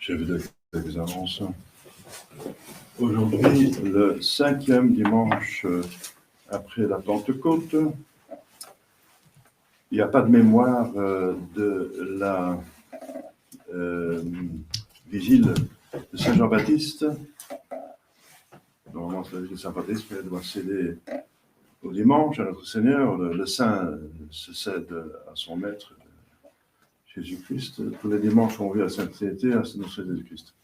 Je vais donner quelques annonces. Aujourd'hui, le 5e dimanche après la Pentecôte, il n'y a pas de mémoire de la vigile de Saint Jean-Baptiste. Normalement, c'est la vigile de Saint-Baptiste, mais elle doit céder au dimanche à notre Seigneur. Le saint se cède à son maître, Jésus-Christ. Tous les dimanches, on vit la sainteté à notre Jésus-Christ.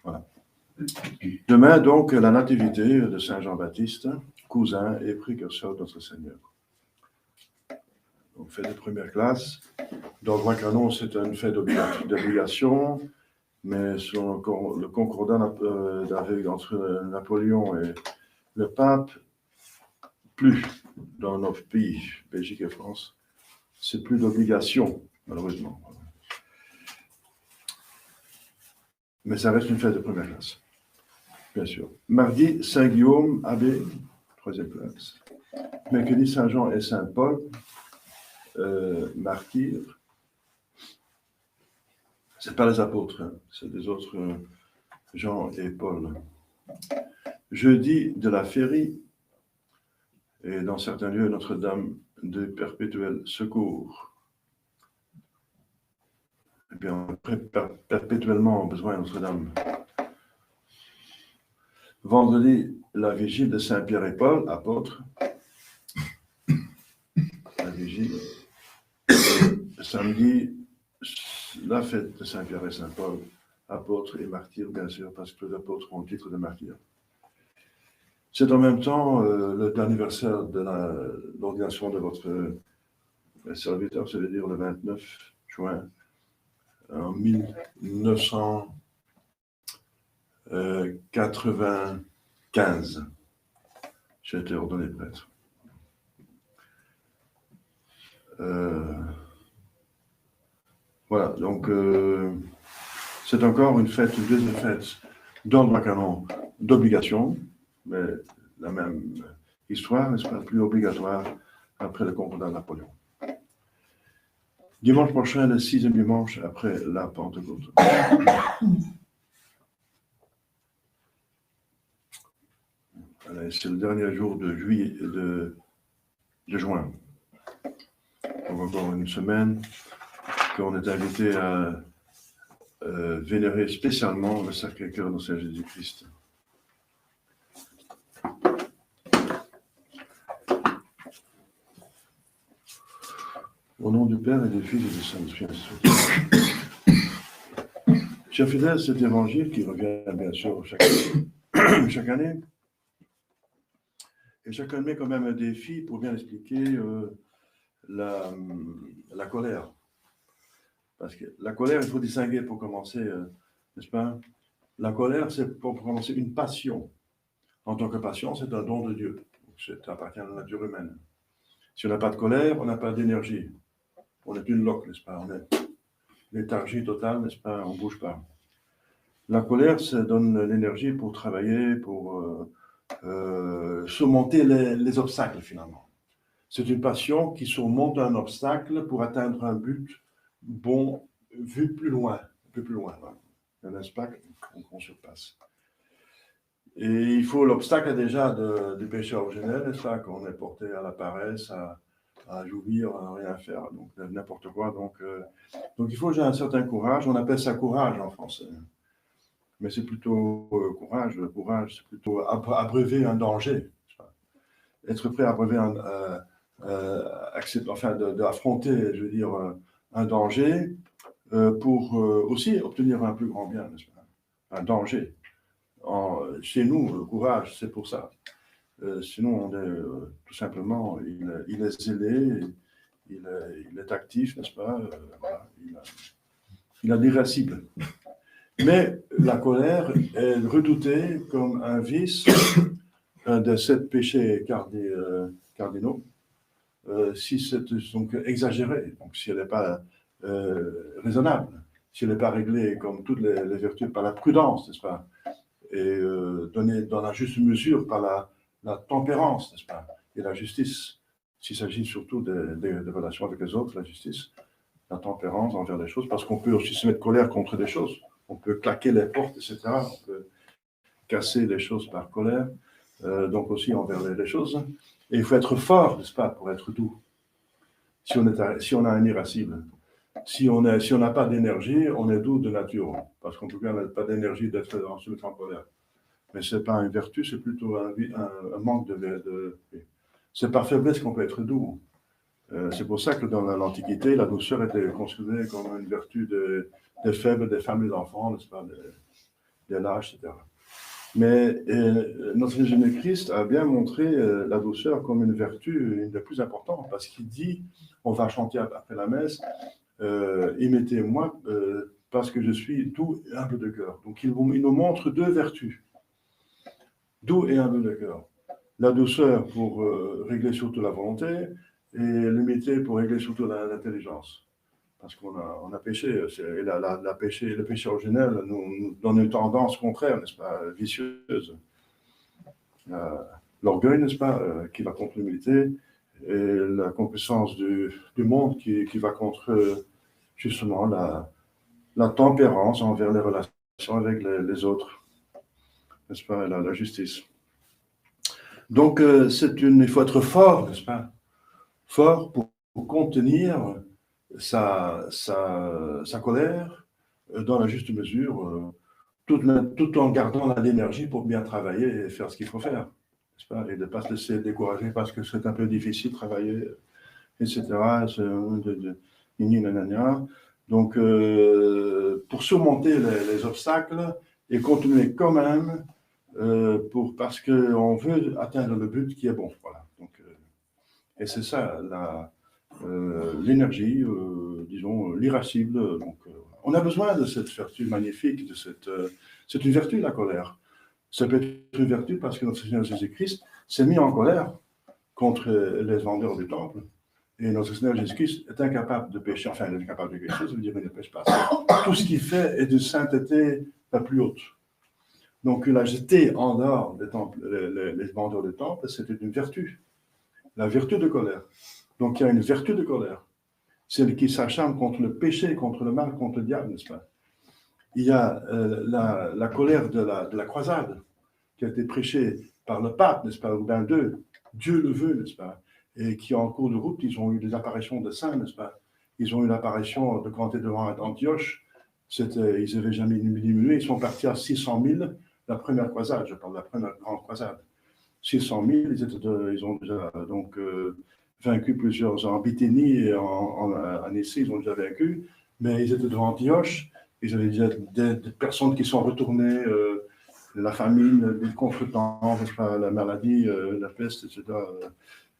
Voilà. Demain, donc, la nativité de Saint Jean-Baptiste, cousin et précurseur de notre Seigneur. Donc, fête de première classe. Dans le droit canon, c'est une fête d'obligation, mais selon le concordat entre Napoléon et le pape, plus dans nos pays, Belgique et France, c'est plus d'obligation, malheureusement. Mais ça reste une fête de première classe, bien sûr. Mardi, Saint-Guillaume, abbé, 3e classe. Mercredi, Saint-Jean et Saint-Paul, martyrs. Ce n'est pas les apôtres, hein, c'est des autres Jean et Paul. Jeudi, de la Féerie, et dans certains lieux, Notre-Dame de Perpétuel Secours. Eh bien, on a perpétuellement besoin de Notre-Dame. Vendredi, la vigile de Saint-Pierre et Paul, apôtres. La vigile. Et samedi, la fête de Saint-Pierre et Saint-Paul, apôtres et martyrs, bien sûr, parce que les apôtres ont le titre de martyrs. C'est en même temps l'anniversaire de l'ordination de votre serviteur, c'est-à-dire le 29 juin en 1995. J'ai été ordonné prêtre. Voilà, donc c'est encore une fête, une deuxième fête dans le droit canon d'obligation, mais la même histoire, n'est-ce pas, plus obligatoire après le concordat de Napoléon. Dimanche prochain, le 6e dimanche après la Pentecôte. C'est le dernier jour de juillet, de juin. Donc encore une semaine qu'on est invité à vénérer spécialement le Sacré-Cœur de Saint Jésus-Christ. Au nom du Père et du Fils et du Saint-Esprit. Chers fidèles, cet évangile qui revient bien sûr chaque année, et chacun met quand même un défi pour bien expliquer la colère. Parce que la colère, il faut distinguer pour commencer, n'est-ce pas? La colère, c'est pour commencer une passion. En tant que passion, c'est un don de Dieu. Ça appartient à la nature humaine. Si on n'a pas de colère, on n'a pas d'énergie. On est une loque, n'est-ce pas? On est léthargie totale, n'est-ce pas? On ne bouge pas. La colère, ça donne l'énergie pour travailler, pour surmonter les obstacles, finalement. C'est une passion qui surmonte un obstacle pour atteindre un but bon, vu plus loin, un peu plus loin. Voilà. Un obstacle qu'on surpasse. Et il faut l'obstacle déjà du péché originel, n'est-ce pas? Qu'on est porté à la paresse, à jouir, à rien faire, donc n'importe quoi. Donc il faut déjà un certain courage. On appelle ça courage en français. Mais c'est plutôt courage. Le courage, c'est plutôt abreuver un danger. Être prêt à abreuver d'affronter, je veux dire, un danger pour aussi obtenir un plus grand bien, n'est-ce pas? Un danger. Chez nous, le courage, c'est pour ça. Sinon, on est tout simplement, il est zélé, il est actif, n'est-ce pas? Voilà, il a l'irascible. Mais la colère est redoutée comme un vice, un de 7 péchés cardinaux, si c'est donc exagéré, donc si elle n'est pas raisonnable, si elle n'est pas réglée comme toutes les vertus par la prudence, n'est-ce pas? Et donnée dans la juste mesure par la tempérance, n'est-ce pas? Et la justice, s'il s'agit surtout des relations avec les autres, la justice, la tempérance envers les choses, parce qu'on peut aussi se mettre colère contre des choses. On peut claquer les portes, etc. On peut casser les choses par colère, donc aussi envers les choses. Et il faut être fort, n'est-ce pas, pour être doux. Si on a un irascible. Si on n'a pas d'énergie, on est doux de nature. Parce qu'en tout cas, on n'a pas d'énergie d'être en colère. Mais ce n'est pas une vertu, c'est plutôt un manque de... C'est par faiblesse qu'on peut être doux. C'est pour ça que dans l'Antiquité, la douceur était considérée comme une vertu des faibles, des femmes et des enfants, n'est-ce pas, des lâches, etc. Mais notre Seigneur Jésus-Christ a bien montré la douceur comme une vertu, une des plus importantes, parce qu'il dit, on va chanter après la messe, imitez-moi parce que je suis doux et humble de cœur. Donc il nous montre deux vertus, doux et humble de cœur. La douceur pour régler surtout la volonté, et l'humilité pour régler surtout l'intelligence. Parce qu'on a péché, et le péché originel nous donne une tendance contraire, n'est-ce pas, vicieuse. L'orgueil, n'est-ce pas, qui va contre l'humilité, et la concupiscence du monde qui va contre, justement, la tempérance envers les relations avec les autres, n'est-ce pas, la justice. Donc, il faut être fort, n'est-ce pas, fort pour contenir sa colère dans la juste mesure, tout en gardant l'énergie pour bien travailler et faire ce qu'il faut faire, n'est-ce pas, et de ne pas se laisser décourager parce que c'est un peu difficile de travailler, etc. Donc, pour surmonter les obstacles et continuer quand même, parce qu'on veut atteindre le but qui est bon. Voilà. Donc, et c'est ça, l'énergie, disons, l'irascible. Donc, on a besoin de cette vertu magnifique, c'est une vertu, la colère. Ça peut être une vertu parce que notre Seigneur Jésus-Christ s'est mis en colère contre les vendeurs du temple. Et notre Seigneur Jésus-Christ est incapable de pécher, enfin, il est incapable de pécher, ça veut dire qu'il ne pêche pas. Tout ce qu'il fait est de sainteté la plus haute. Donc, il a jeté en dehors des temples, les vendeurs du temple, c'était une vertu, la vertu de colère. Donc, il y a une vertu de colère, celle qui s'acharne contre le péché, contre le mal, contre le diable, n'est-ce pas? Il y a la colère de la croisade qui a été prêchée par le pape, n'est-ce pas, Urbain II, Dieu le veut, n'est-ce pas, et qui en cours de route, ils ont eu des apparitions de saints, n'est-ce pas? Ils ont eu l'apparition de quand ils étaient devant Antioche, ils n'avaient jamais diminué, ils sont partis à 600 000, la première croisade, je parle de la première grande croisade. 600 000, ils ont déjà donc vaincu plusieurs en Bithynie et en Nicée, ils ont déjà vaincu, mais ils étaient devant Antioche, ils avaient déjà des personnes qui sont retournées, la famine, les contretemps, la maladie, la peste, etc.,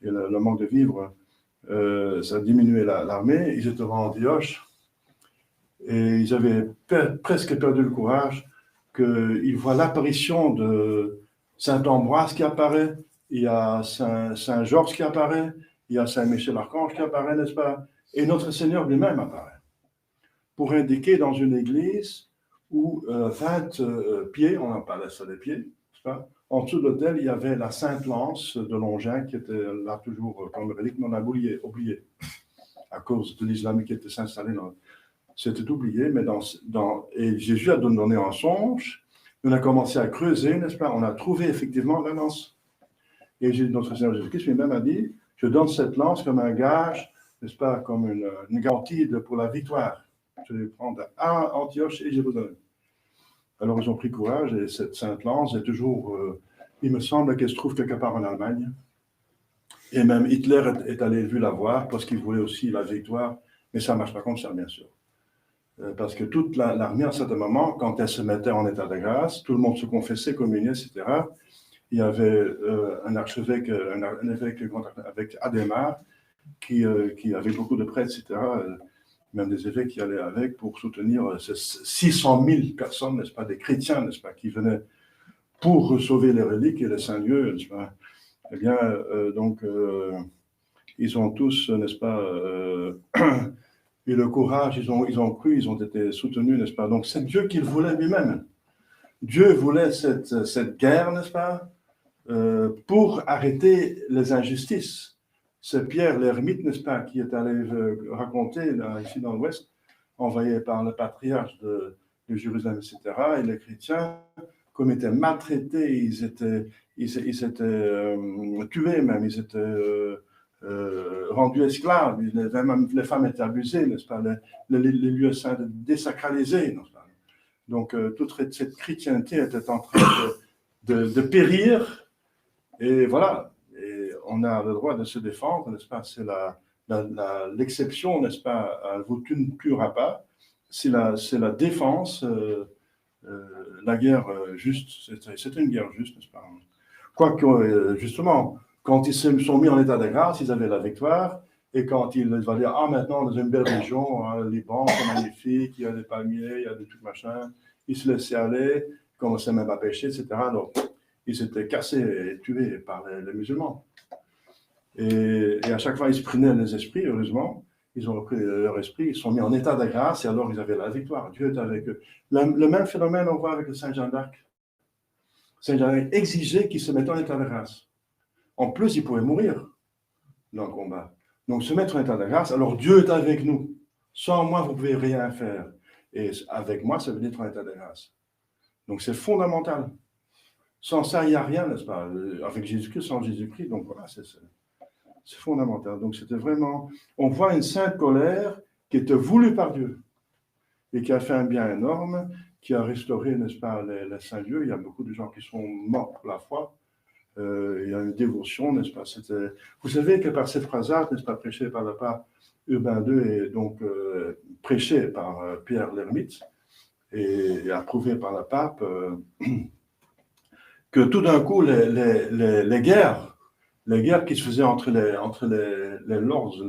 et le manque de vivres, ça a diminué l'armée, ils étaient devant Antioche, et ils avaient presque perdu le courage, qu'ils voient l'apparition de Saint Ambroise qui apparaît, il y a Saint Georges qui apparaît, il y a Saint Michel Archange qui apparaît, n'est-ce pas? Et notre Seigneur lui-même apparaît, pour indiquer dans une église où 20 pieds, on en parlait sur les pieds, n'est-ce pas? En dessous de l'autel, il y avait la Sainte Lance de Longin qui était là toujours comme relique, mais on a oublié à cause de l'islam qui était s'installé dans... C'était oublié, mais et Jésus a donné un songe, on a commencé à creuser, n'est-ce pas? On a trouvé effectivement la lance. Et notre Seigneur Jésus-Christ lui-même a dit, je donne cette lance comme un gage, n'est-ce pas, comme une garantie pour la victoire. Je vais prendre à Antioche et Jérusalem. Alors ils ont pris courage, et cette sainte lance est toujours, il me semble qu'elle se trouve quelque part en Allemagne. Et même Hitler est allé la voir, parce qu'il voulait aussi la victoire, mais ça ne marche pas comme ça, bien sûr. Parce que toute l'armée, à un certain moment, quand elle se mettait en état de grâce, tout le monde se confessait, communiait, etc. Il y avait un archevêque, un évêque avec Adhémar, qui avait beaucoup de prêtres, etc., même des évêques qui allaient avec pour soutenir ces 600 000 personnes, n'est-ce pas, des chrétiens, n'est-ce pas, qui venaient pour sauver les reliques et les saints lieux, n'est-ce pas. Eh bien, donc, ils ont tous, n'est-ce pas, eu le courage, ils ont cru, ils ont été soutenus, n'est-ce pas. Donc, c'est Dieu qui le voulait lui-même. Dieu voulait cette guerre, n'est-ce pas, pour arrêter les injustices, c'est Pierre l'ermite, n'est-ce pas, qui est allé raconter, là, ici dans l'Ouest, envoyé par le patriarche de Jérusalem, etc. Et les chrétiens, comme étaient maltraités, ils étaient tués même, ils étaient rendus esclaves, même les femmes étaient abusées, n'est-ce pas, les lieux saints désacralisés, n'est-ce pas. Donc toute cette chrétienté était en train de périr, et voilà, et on a le droit de se défendre, n'est-ce pas, c'est l'exception, n'est-ce pas, elle vous tuera pas, c'est la défense, la guerre juste, c'est une guerre juste, n'est-ce pas. Quoique, justement, quand ils se sont mis en état de grâce, ils avaient la victoire, et quand ils vont dire, ah, maintenant, dans une belle région, hein, le Liban, c'est magnifique, il y a des palmiers, il y a des trucs machin, ils se laissaient aller, ils commençaient même à pêcher, etc. Donc, ils s'étaient cassés et tués par les musulmans. Et à chaque fois, ils se prenaient les esprits, heureusement, ils ont repris leur esprit, ils sont mis en état de grâce, et alors ils avaient la victoire. Dieu est avec eux. Le même phénomène, on voit avec le Saint Jean d'Arc. Saint Jean d'Arc exigeait qu'ils se mettent en état de grâce. En plus, ils pouvaient mourir dans le combat. Donc, se mettre en état de grâce, alors Dieu est avec nous. Sans moi, vous ne pouvez rien faire. Et avec moi, ça veut dire être en état de grâce. Donc, c'est fondamental. Sans ça, il n'y a rien, n'est-ce pas? Avec Jésus-Christ, sans Jésus-Christ, donc voilà, c'est fondamental. Donc, c'était vraiment... On voit une sainte colère qui était voulue par Dieu et qui a fait un bien énorme, qui a restauré, n'est-ce pas, les saints lieux. Il y a beaucoup de gens qui sont morts pour la foi. Il y a une dévotion, n'est-ce pas? Vous savez que par cette phrasade, n'est-ce pas, prêchée par le pape Urbain II et donc prêchée par Pierre l'ermite et approuvée par le pape, que tout d'un coup, les guerres qui se faisaient entre les lords,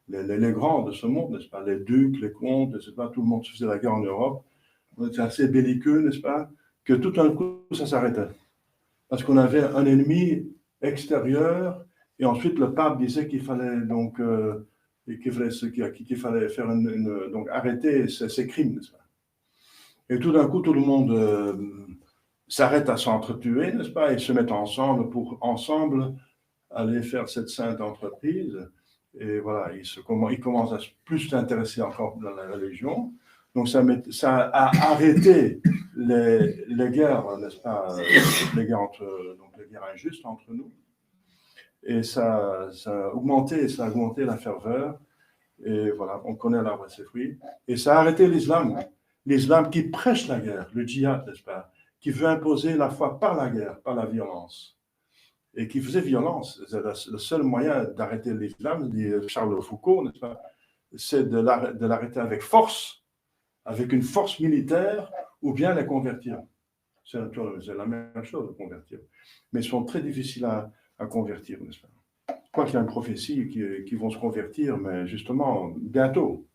les grands de ce monde, n'est-ce pas, les ducs, les comtes, etc., tout le monde se faisait la guerre en Europe, on était assez belliqueux, n'est-ce pas, que tout d'un coup, ça s'arrêtait. Parce qu'on avait un ennemi extérieur, et ensuite le pape disait qu'il fallait donc qu'il fallait faire donc arrêter ces crimes, n'est-ce pas. Et tout d'un coup, tout le monde s'arrête à s'entretuer, n'est-ce pas, et se mettent ensemble pour ensemble aller faire cette sainte entreprise. Et voilà, ils commencent à plus s'intéresser encore dans la religion. Donc ça a arrêté les guerres, n'est-ce pas, les guerres injustes entre nous. Et ça a augmenté la ferveur. Et voilà, on connaît l'arbre et ses fruits. Et ça a arrêté l'islam. L'islam qui prêche la guerre, le djihad, n'est-ce pas, qui veut imposer la foi par la guerre, par la violence. Et qui faisait violence. Le seul moyen d'arrêter l'islam, dit Charles Foucault, n'est-ce pas, c'est de l'arrêter avec force, avec une force militaire, ou bien les convertir. C'est la même chose, convertir. Mais ils sont très difficiles à convertir, n'est-ce pas? Quoi qu'il y a une prophétie qui vont se convertir, mais justement, bientôt.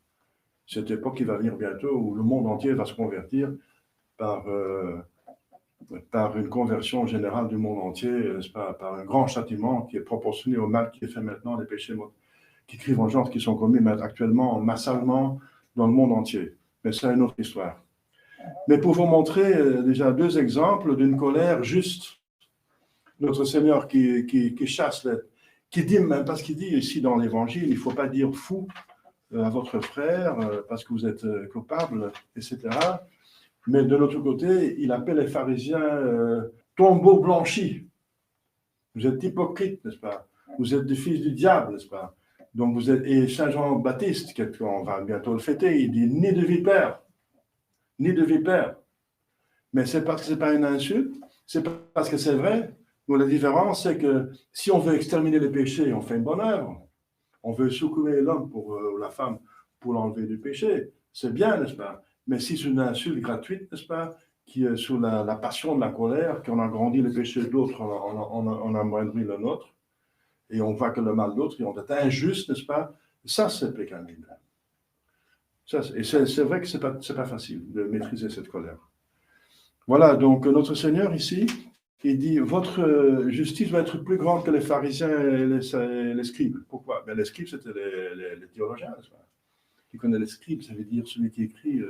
Cette époque qui va venir bientôt, où le monde entier va se convertir par une conversion générale du monde entier, n'est-ce pas, par un grand châtiment qui est proportionné au mal qui est fait maintenant, les péchés qui crient vengeance, qui sont commis actuellement massalement dans le monde entier. Mais c'est une autre histoire. Mais pour vous montrer déjà deux exemples d'une colère juste, notre Seigneur qui chasse, qui dit, même parce qu'il dit ici dans l'Évangile, il ne faut pas dire fou à votre frère parce que vous êtes coupable, etc. Mais de l'autre côté, il appelle les pharisiens tombeaux blanchis. Vous êtes hypocrites, n'est-ce pas? Vous êtes des fils du diable, n'est-ce pas? Donc vous êtes, et Saint Jean-Baptiste, on va bientôt le fêter, il dit ni de vipère, ni de vipère. Mais c'est parce que ce n'est pas une insulte, c'est parce que c'est vrai. Donc la différence, c'est que si on veut exterminer les péchés, on fait une bonne œuvre. On veut secouer l'homme ou la femme pour l'enlever du péché. C'est bien, n'est-ce pas? Mais si c'est une insulte gratuite, n'est-ce pas, qui est sous la passion de la colère, qu'on a grandi le péché d'autres, on a amoindri le nôtre, et on voit que le mal d'autres, ils ont été injustes, n'est-ce pas? Ça, c'est pécamine. Et c'est vrai que ce n'est pas facile de maîtriser cette colère. Voilà, donc notre Seigneur ici, il dit, votre justice va être plus grande que les pharisiens et les scribes. Pourquoi? Ben, les scribes, c'était les théologiens, n'est-ce pas? Qui connaît les scribes, ça veut dire celui qui écrit,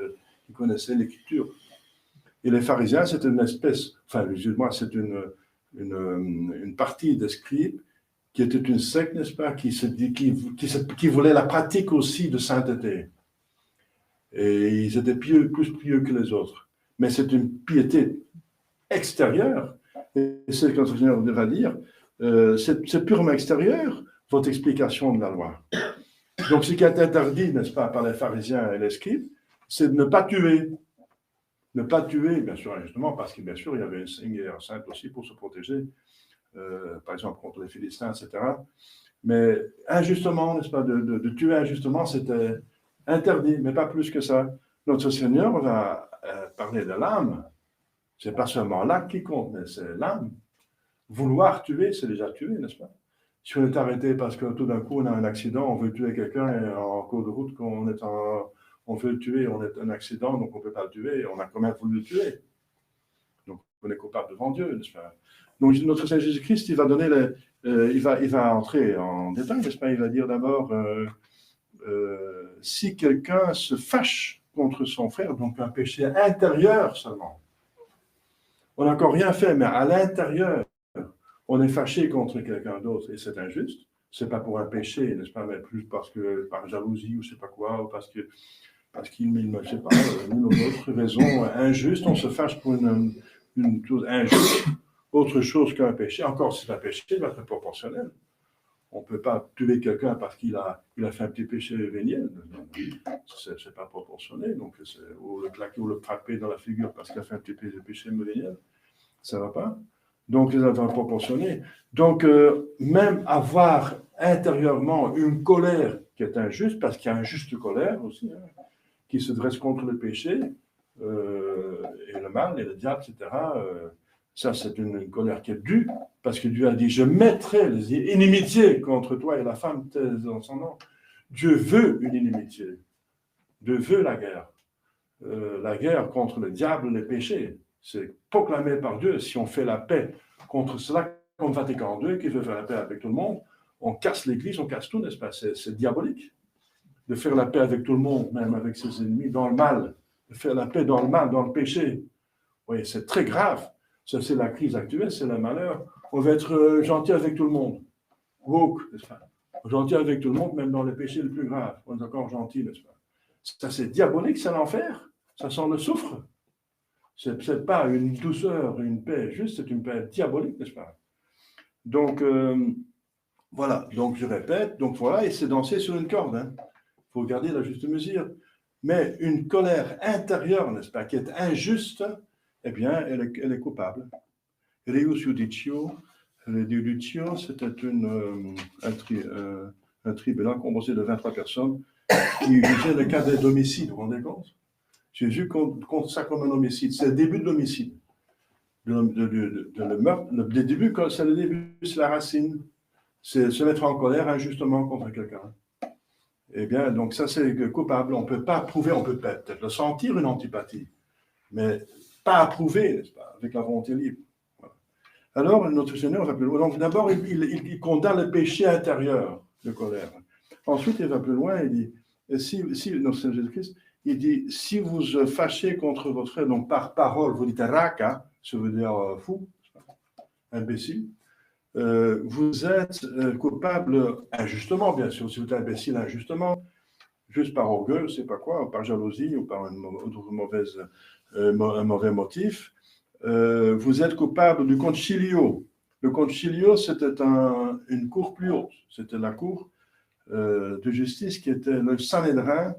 qui connaissait l'écriture. Et les pharisiens, c'est une espèce, enfin, excuse-moi, c'est une partie des scribes qui était une secte, n'est-ce pas, qui voulait la pratique aussi de sainteté. Et ils étaient plus pieux que les autres. Mais c'est une piété extérieure. Et c'est ce que notre Seigneur va dire. C'est purement extérieur, votre explication de la loi. Donc, ce qui est interdit, n'est-ce pas, par les pharisiens et les scribes, c'est de ne pas tuer. Ne pas tuer, bien sûr, injustement, parce que, bien sûr, il y avait une guerre sainte aussi pour se protéger, par exemple, contre les Philistins, etc. Mais injustement, n'est-ce pas, de tuer injustement, c'était interdit, mais pas plus que ça. Notre Seigneur va parler de l'âme. Ce n'est pas seulement l'acte qui compte, mais c'est l'âme. Vouloir tuer, c'est déjà tuer, n'est-ce pas? Si on est arrêté parce que tout d'un coup on a un accident, on veut tuer quelqu'un et en cours de route, on veut le tuer, on est un accident, donc on ne peut pas le tuer, on a quand même voulu le tuer. Donc on est coupable devant Dieu, n'est-ce pas? Donc notre Seigneur Jésus-Christ, il va donner il va entrer en détail, n'est-ce pas? Il va dire d'abord, si quelqu'un se fâche contre son frère, donc un péché intérieur seulement, on n'a encore rien fait, mais à l'intérieur, on est fâché contre quelqu'un d'autre et c'est injuste. Ce n'est pas pour un péché, n'est-ce pas, mais plus parce que par jalousie ou je ne sais pas quoi, ou parce qu'il ne sait pas, une ou autre raison injuste, on se fâche pour une chose injuste, autre chose qu'un péché. Encore, c'est un péché, il va être proportionnel. On ne peut pas tuer quelqu'un parce qu'il a fait un petit péché véniel. Ce n'est pas proportionné. Donc, ou le claquer ou le frapper dans la figure parce qu'il a fait un petit péché véniel, ça ne va pas. Donc, les attentes proportionnées. Donc, même avoir intérieurement une colère qui est injuste, parce qu'il y a une juste colère aussi, hein, qui se dresse contre le péché, et le mal, et le diable, etc., ça, c'est une colère qui est due, parce que Dieu a dit, je mettrai les inimitiés contre toi et la femme dans son nom. Dieu veut une inimitié. Dieu veut la guerre contre le diable et les péchés. C'est proclamé par Dieu. Si on fait la paix contre cela, comme Vatican II, qui veut faire la paix avec tout le monde, on casse l'Église, on casse tout, n'est-ce pas? C'est diabolique de faire la paix avec tout le monde, même avec ses ennemis, dans le mal, de faire la paix dans le mal, dans le péché. Oui, c'est très grave. Ça, c'est la crise actuelle, c'est le malheur. On veut être gentil avec tout le monde. Woke, n'est-ce pas? Gentil avec tout le monde, même dans les péchés les plus graves. On est encore gentil, n'est-ce pas? Ça, c'est diabolique, c'est l'enfer. Ça sent le soufre. Ce n'est pas une douceur, une paix juste, c'est une paix diabolique, n'est-ce pas? Donc, voilà. Donc, je répète. Donc, voilà, et c'est danser sur une corde. Il faut garder la juste mesure. Mais une colère intérieure, n'est-ce pas, qui est injuste, eh bien, elle est coupable. Reus judicio. Le judicio, c'était un tribunal composé de 23 personnes qui jugeait le cas d'homicide, vous vous rendez compte? Jésus compte ça comme un homicide. C'est le début de l'homicide. Le meurtre, le début, c'est le début, c'est la racine. C'est se mettre en colère injustement contre quelqu'un. Eh bien, donc ça, c'est coupable. On ne peut pas prouver, on peut peut-être le sentir, une antipathie, mais pas approuver, n'est-ce pas, avec la volonté libre. Voilà. Alors, notre Seigneur va plus loin. Donc, d'abord, il condamne le péché intérieur de colère. Ensuite, il va plus loin, il dit, notre Seigneur Jésus-Christ, il dit, si vous fâchez contre votre frère, donc par parole, vous dites raka, ça veut dire fou, imbécile, vous êtes coupable injustement, bien sûr, si vous êtes imbécile injustement, juste par orgueil, je ne sais pas quoi, ou par jalousie, ou par un mauvais motif, vous êtes coupable du concilio. Le concilio, c'était une cour plus haute, c'était la cour de justice qui était le Sanhédrin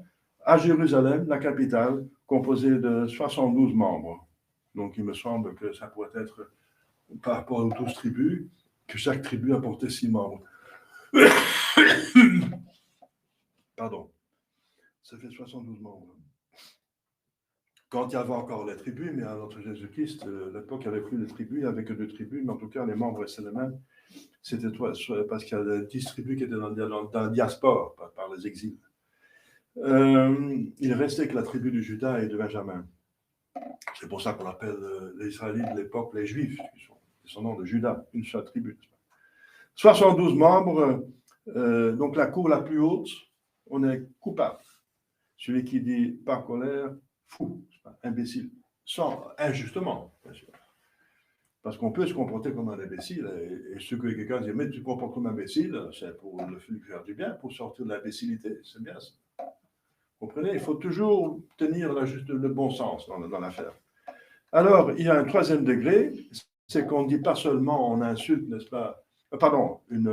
à Jérusalem, la capitale, composée de 72 membres. Donc, il me semble que ça pourrait être, par rapport aux 12 tribus, que chaque tribu apportait 6 membres. Pardon. Ça fait 72 membres. Quand il y avait encore les tribus, mais à notre Jésus-Christ, l'époque, il n'y avait plus de tribus, il n'y avait que 2 tribus, mais en tout cas, les membres restaient les mêmes. C'était parce qu'il y a 10 tribus qui étaient dans la diaspora, par les exils. Il restait que la tribu de Juda et de Benjamin. C'est pour ça qu'on appelle les Israélites de l'époque les Juifs, qui sont descendants de Juda, une seule tribu. 72 membres, donc la cour la plus haute, on est coupable. Celui qui dit par colère, fou, imbécile, injustement, bien sûr. Parce qu'on peut se comporter comme un imbécile, et ce que quelqu'un dit, mais tu te comportes comme un imbécile, c'est pour lui faire du bien, pour sortir de l'imbécilité, c'est bien ça. Vous comprenez? Il faut toujours tenir le bon sens dans l'affaire. Alors, il y a un troisième degré, c'est qu'on ne dit pas seulement on insulte, n'est-ce pas? Pardon, une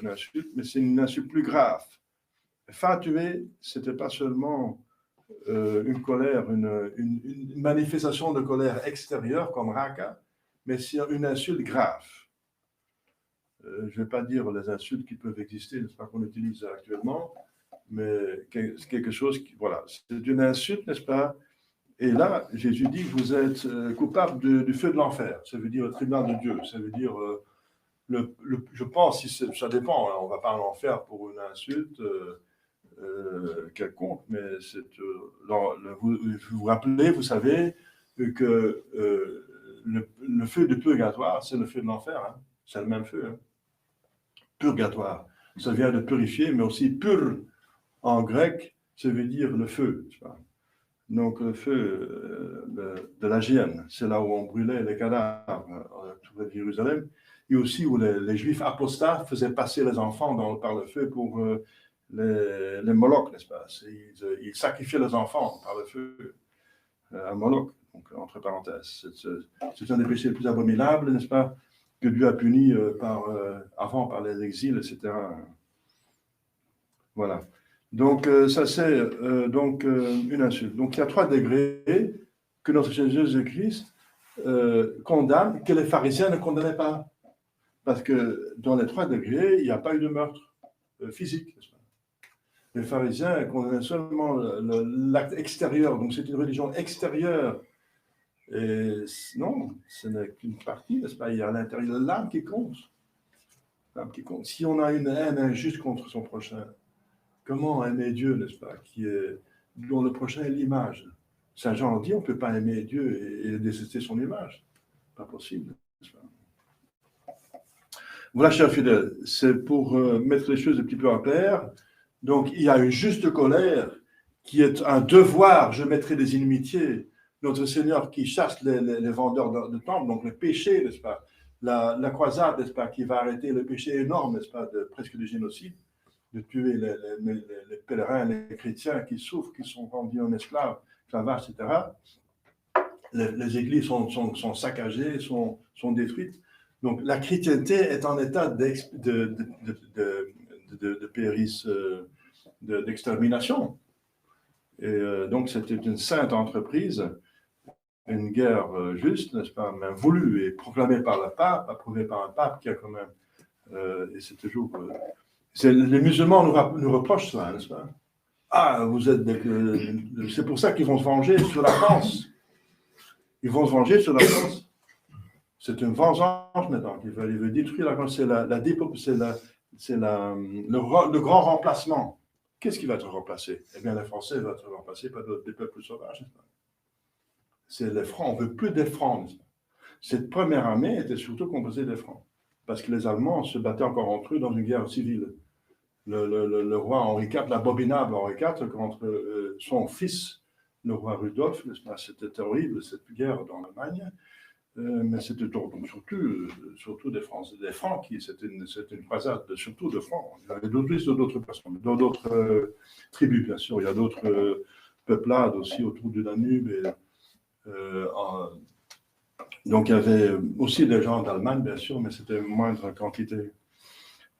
insulte, mais c'est une insulte plus grave. Fatuer, ce n'était pas seulement une colère, une manifestation de colère extérieure comme raka, mais c'est une insulte grave. Je ne vais pas dire les insultes qui peuvent exister, n'est-ce pas, qu'on utilise actuellement, mais c'est quelque chose qui, voilà, c'est une insulte, n'est-ce pas? Et là, Jésus dit, vous êtes coupable du feu de l'enfer. Ça veut dire le tribunal de Dieu. Ça veut dire, je pense, si ça dépend, hein, on ne va pas en enfer pour une insulte quelconque, mais c'est, vous vous rappelez, vous savez, que le feu du purgatoire, c'est le feu de l'enfer. Hein. C'est le même feu. Hein. Purgatoire. Ça vient de purifier, mais aussi pur en grec, ça veut dire le feu. Donc le feu de la Géhenne, c'est là où on brûlait les cadavres tout près de Jérusalem, et aussi où les Juifs apostates faisaient passer les enfants par le feu pour les Molochs, n'est-ce pas? Ils sacrifiaient les enfants par le feu à Moloch, donc entre parenthèses. C'est un des péchés les plus abominables, n'est-ce pas, que Dieu a puni avant par les exils, etc. Voilà. Donc, ça, c'est une insulte. Donc, il y a 3 degrés que notre Seigneur Jésus-Christ condamne, que les pharisiens ne condamnaient pas. Parce que dans les 3 degrés, il n'y a pas eu de meurtre physique. Les pharisiens condamnaient seulement l'acte extérieur. Donc, c'est une religion extérieure. Et non, ce n'est qu'une partie, n'est-ce pas? Il y a à l'intérieur l'âme qui compte. L'âme qui compte. Si on a une haine injuste contre son prochain, comment aimer Dieu, n'est-ce pas, dont le prochain est l'image. Saint Jean dit on ne peut pas aimer Dieu et détester son image. Pas possible, n'est-ce pas? Voilà, chers fidèles, c'est pour mettre les choses un petit peu en clair. Donc, il y a une juste colère qui est un devoir, je mettrai des inimitiés. Notre Seigneur qui chasse les vendeurs de temples, donc le péché, n'est-ce pas, la croisade, n'est-ce pas, qui va arrêter le péché énorme, n'est-ce pas, presque du génocide, de tuer les pèlerins, les chrétiens qui souffrent, qui sont vendus en esclavage, etc. Les églises sont saccagées, sont détruites. Donc la chrétienté est en état d'extermination. Et donc c'était une sainte entreprise, une guerre juste, n'est-ce pas, même voulue et proclamée par le pape, approuvée par un pape qui a quand même, et c'est toujours... les musulmans nous reprochent ça, n'est-ce pas? Ah, vous êtes c'est pour ça qu'ils vont se venger sur la France. Ils vont se venger sur la France. C'est une vengeance maintenant. Ils veulent détruire la France. C'est le grand remplacement. Qu'est-ce qui va être remplacé? Eh bien, les Français vont être remplacés par des peuples sauvages. C'est les Francs. On ne veut plus des Francs. Cette première armée était surtout composée des Francs. Parce que les Allemands se battaient encore entre eux dans une guerre civile. Le roi Henri IV, l'abominable Henri IV, contre son fils, le roi Rudolf. C'était horrible, cette guerre dans l'Allemagne. Mais c'était donc surtout des Francs, c'était une croisade, surtout de Francs. Il y avait d'autres personnes, d'autres tribus, bien sûr. Il y a d'autres peuplades aussi autour du Danube. Donc, il y avait aussi des gens d'Allemagne, bien sûr, mais c'était moindre quantité.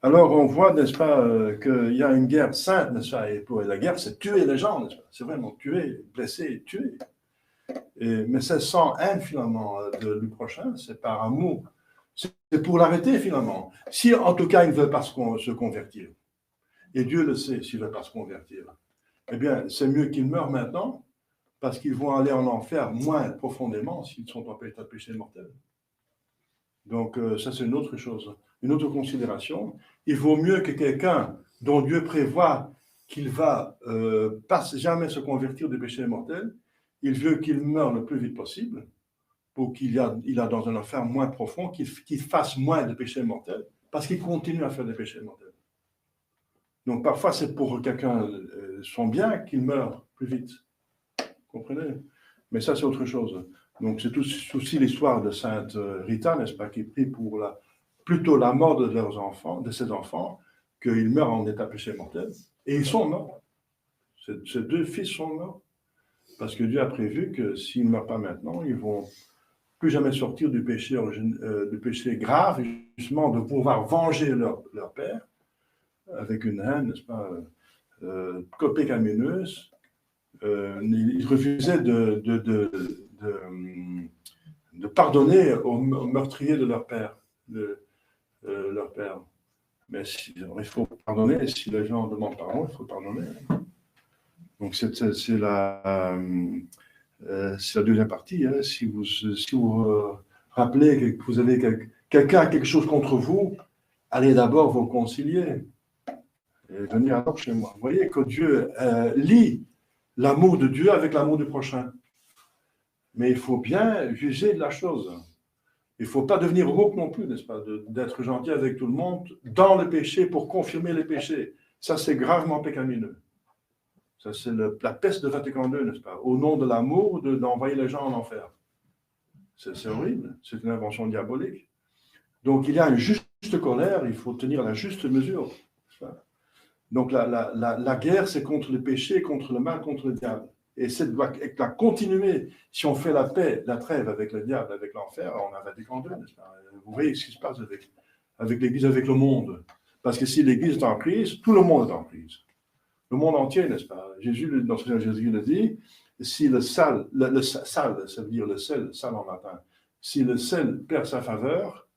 Alors, on voit, n'est-ce pas, qu'il y a une guerre sainte, n'est-ce pas, et la guerre, c'est tuer les gens, n'est-ce pas? C'est vraiment tuer, blesser, tuer. Mais c'est sans haine, finalement, du prochain, c'est par amour. C'est pour l'arrêter, finalement. Si, en tout cas, il ne veut pas se convertir, et Dieu le sait s'il ne veut pas se convertir, eh bien, c'est mieux qu'il meure maintenant, parce qu'ils vont aller en enfer moins profondément s'ils sont en péché mortel. Donc, ça, c'est une autre chose, une autre considération. Il vaut mieux que quelqu'un dont Dieu prévoit qu'il va pas jamais se convertir du péché mortel, il veut qu'il meure le plus vite possible pour qu'il a dans un enfer moins profond, qu'il fasse moins de péchés mortels, parce qu'il continue à faire des péchés mortels. Donc, parfois, c'est pour quelqu'un son bien qu'il meurt plus vite. Vous comprenez? Mais ça, c'est autre chose. Donc, c'est aussi l'histoire de Sainte Rita, n'est-ce pas, qui prie pour plutôt la mort de leurs enfants, de ses enfants, qu'ils meurent en état péché mortel. Et ils sont morts. Ces deux fils sont morts. Parce que Dieu a prévu que s'ils ne meurent pas maintenant, ils ne vont plus jamais sortir du péché grave, justement, de pouvoir venger leur père avec une haine, n'est-ce pas, pécamineuse. Ils refusaient de pardonner aux meurtriers de leur père. Leur père. Mais il faut pardonner, si les gens demandent pardon, il faut pardonner. Donc c'est la deuxième partie. Hein. Si vous rappelez que vous avez quelqu'un a quelque chose contre vous, allez d'abord vous concilier et venir alors chez moi. Vous voyez que Dieu lie l'amour de Dieu avec l'amour du prochain. Mais il faut bien juger de la chose. Il ne faut pas devenir woke non plus, n'est-ce pas, d'être gentil avec tout le monde dans le péché pour confirmer les péchés. Ça, c'est gravement pécamineux. Ça, c'est la peste de Vatican II, n'est-ce pas, au nom de l'amour, d'envoyer les gens en enfer. C'est horrible, c'est une invention diabolique. Donc, il y a une juste colère, il faut tenir la juste mesure. Donc, la guerre, c'est contre le péché, contre le mal, contre le diable. Et ça doit continuer. Si on fait la paix, la trêve avec le diable, avec l'enfer, on a Vatican II, n'est-ce pas? Vous voyez ce qui se passe avec l'Église, avec le monde. Parce que si l'Église est en crise, tout le monde est en crise. Le monde entier, n'est-ce pas? Notre Seigneur Jésus le dit, si le sel, ça veut dire le sel, sal en latin, si le sel perd sa saveur,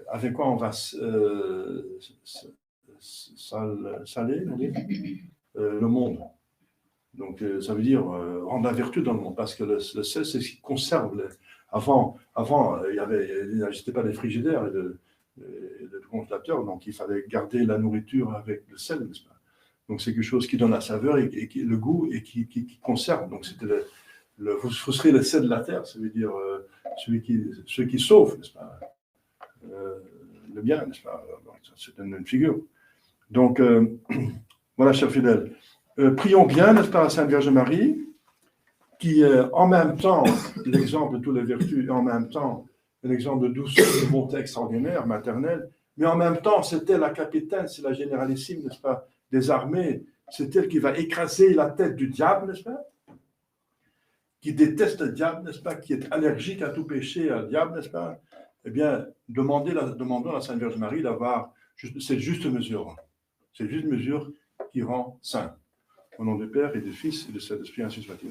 avec quoi on va saler le monde. Donc, ça veut dire rendre la vertu dans le monde, parce que le sel, c'est ce qui conserve. Avant, il n'existait pas des frigidaires et de congélateurs, donc il fallait garder la nourriture avec le sel, n'est-ce pas? Donc, c'est quelque chose qui donne la saveur et le goût et qui conserve. Donc, c'était vous serez le sel de la terre, ça veut dire celui qui sauve, n'est-ce pas? Le bien, n'est-ce pas? C'est une figure. Donc, voilà, chers fidèles. Prions bien, n'est-ce pas, à Sainte Vierge Marie, qui en même temps, l'exemple de toutes les vertus, et en même temps, l'exemple de douceur, de bonté extraordinaire, maternelle, mais en même temps, c'est elle la capitaine, c'est la généralissime, n'est-ce pas, des armées, c'est elle qui va écraser la tête du diable, n'est-ce pas, qui déteste le diable, n'est-ce pas, qui est allergique à tout péché, à le diable, n'est-ce pas, eh bien, demandons à la Sainte Vierge Marie d'avoir cette juste mesure qui rend saint. Au nom du Père et du Fils et du Saint-Esprit, ainsi soit-il.